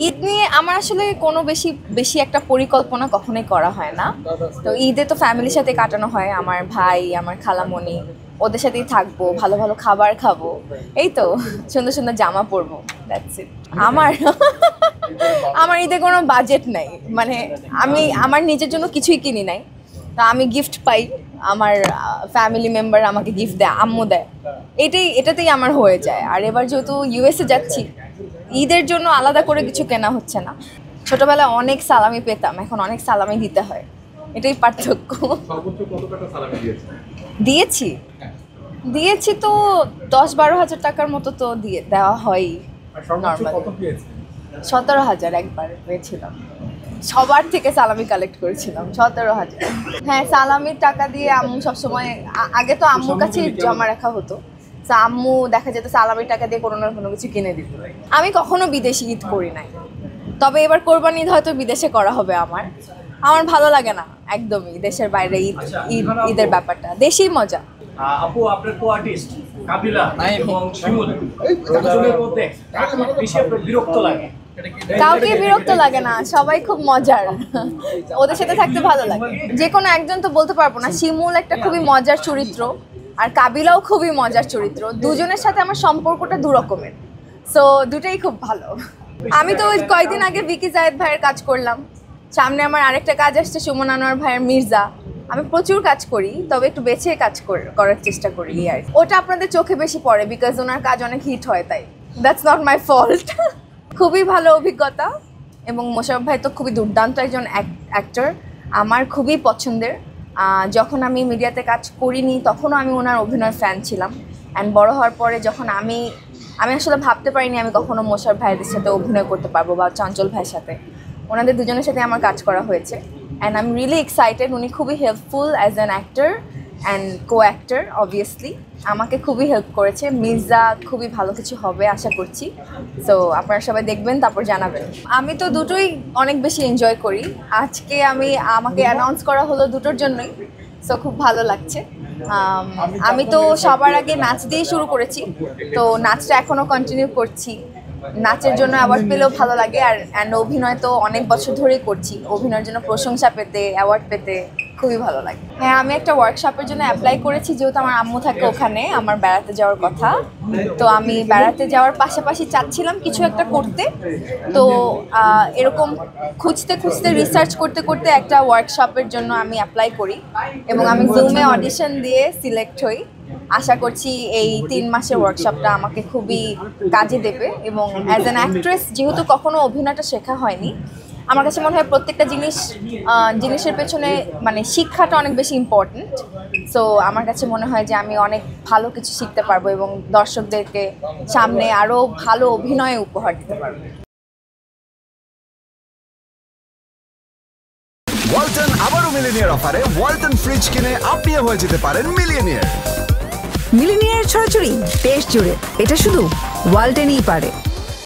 ঈদ নিয়ে আমার আসলে কোনো বেশি বেশি একটা পরিকল্পনা কখনোই করা হয় না। তো ঈদে তো ফ্যামিলির সাথে কাটানো হয়, আমার ভাই, আমার খালামণি, ওদের সাথেই থাকবো, ভালো ভালো খাবার খাবো, এই তো সুন্দর সুন্দর জামা পরবো, দ্যাটস ইট। আমার আমার ঈদে কোনো বাজেট নাই, মানে আমি আমার নিজের জন্য কিছুই কিনি নাই। তা আমি গিফট পাই, আমার ফ্যামিলি মেম্বার আমাকে গিফট দেয়, আম্মু দেয়, এটাতেই আমার হয়ে যায়। আর এবার যেহেতু ইউএসএ যাচ্ছি, ঈদের জন্য আলাদা করে কিছু কেনা হচ্ছে না। ছোটবেলায় অনেক সালামি পেতাম, এখন অনেক সালামি দিতে হয়, এটাই পার্থক্য। দিয়েছি দিয়েছি তো 10-12 হাজার টাকার মতো তো দেওয়া হয় নর্মাল। 17,000 একবার পেয়েছিলাম, সবার থেকে সালামি কালেক্ট করেছিলাম 17,000। হ্যাঁ, সালামির টাকা দিয়ে আম্মু সবসময়, আগে তো আম্মুর কাছেই জমা রাখা হতো, তো আম্মু দেখা যেত সালামির টাকা দিয়ে কোনো না কোনো কিছু কিনে দিত। আমি কখনো বিদেশি ঈদ করি নাই, তবে এবার কোরবানি ঈদ হয়তো বিদেশে করা হবে। আমার ভালো লাগে না একদমই দেশের বাইরে ঈদের ব্যাপারটা, দেশেই মজা। আপু আপনার কো আর্টিস্ট কাবিলা এবং শিমুল দুজনের মধ্যে বেশি বিরক্ত লাগে? কাউকে বিরক্ত লাগে না, সবাই খুব মজার, ওদের সাথে থাকতে ভালো লাগে। যে কোনো একজন তো বলতে পারবো না। শিমুল একটা খুবই মজার চরিত্র, আর কাবিলাও খুবই মজার চরিত্র। দুজনের সাথে আমার সম্পর্কটা দুরকমের, সো দুটাই খুব ভালো। আমি তো ওই কয়েকদিন আগে ভিকি জায়েদ ভাইয়ের কাজ করলাম, সামনে আমার আরেকটা কাজ আসছে সুমন আনোয়ার ভাইয়ের মির্জা। আমি প্রচুর কাজ করি, তবে একটু বেছে কাজ করার চেষ্টা করি আর ওটা আপনাদের চোখে বেশি পড়ে, বিকজ ওনার কাজ অনেক হিট হয়, তাই দ্যাটস নট মাই ফল্ট। খুবই ভালো অভিজ্ঞতা, এবং মোশাররফ ভাই তো খুবই দুর্দান্ত একজন অ্যাক্টর, আমার খুবই পছন্দের। যখন আমি মিডিয়াতে কাজ করিনি তখনও আমি ওনার অভিনয় ফ্যান ছিলাম, অ্যান্ড বড় হওয়ার পরে যখন আমি আসলে ভাবতে পারিনি আমি কখনো মোশাররফ ভাইয়ের সাথে অভিনয় করতে পারবো, বা চঞ্চল ভাইয়ের সাথে। ওনাদের দুজনের সাথে আমার কাজ করা হয়েছে, and I am really excited. উনি খুবই helpful as an actor and co actor, obviously আমাকে খুবই হেল্প করেছে। মির্জা খুবই ভালো কিছু হবে আশা করছি, সো আপনারা সবাই দেখবেন, তারপর জানাবেন। আমি তো দুটোই অনেক বেশি এনজয় করি। আজকে আমাকে অ্যানাউন্স করা হলো দুটোর জন্যই, সো খুব ভালো লাগছে। আমি তো সবার আগে নাচ দিয়ে শুরু করেছি, তো নাচটা এখনও কন্টিনিউ করছি। নাচের জন্য অ্যাওয়ার্ড পেলেও ভালো লাগে, আর অভিনয় তো অনেক বছর ধরেই করছি। অভিনয়ের জন্য প্রশংসা পেতে, অ্যাওয়ার্ড পেতে খুবই ভালো লাগে। হ্যাঁ, আমি একটা ওয়ার্কশপের জন্য অ্যাপ্লাই করেছি, যেহেতু আমার আম্মু থাকে ওখানে, আমার বেড়াতে যাওয়ার কথা। তো আমি বেড়াতে যাওয়ার পাশাপাশি চাচ্ছিলাম কিছু একটা করতে, তো এরকম খুঁজতে খুঁজতে রিসার্চ করতে করতে একটা ওয়ার্কশপের জন্য আমি অ্যাপ্লাই করি, এবং আমি জুমে অডিশন দিয়ে সিলেক্ট হই। আশা করছি এই 3 মাসের ওয়ার্কশপটা আমাকে খুবই কাজে দেবে, এবং অ্যাজ অ্যান অ্যাক্ট্রেস যেহেতু কখনো অভিনয়টা শেখা হয়নি, আমার কাছে মনে হয় প্রত্যেকটা জিনিসের পেছনে মানে শিক্ষাটা অনেক বেশি ইম্পর্ট্যান্ট। সো আমার কাছে মনে হয় যে আমি অনেক ভালো কিছু শিখতে পারবো, এবং দর্শকদেরকে সামনে আরও ভালো অভিনয় উপহার দিতে পারবো। ওয়ালটন আবারও মিলিনিয়ার অফারে ওয়ালটন ফ্রিজ কিনে আপনিও হয়ে যেতে পারেন মিলিয়নিয়ার। মিলিনিয়ার ছড়াছড়ি দেশ জুড়ে, এটা শুধু ওয়ালটেনই পারে।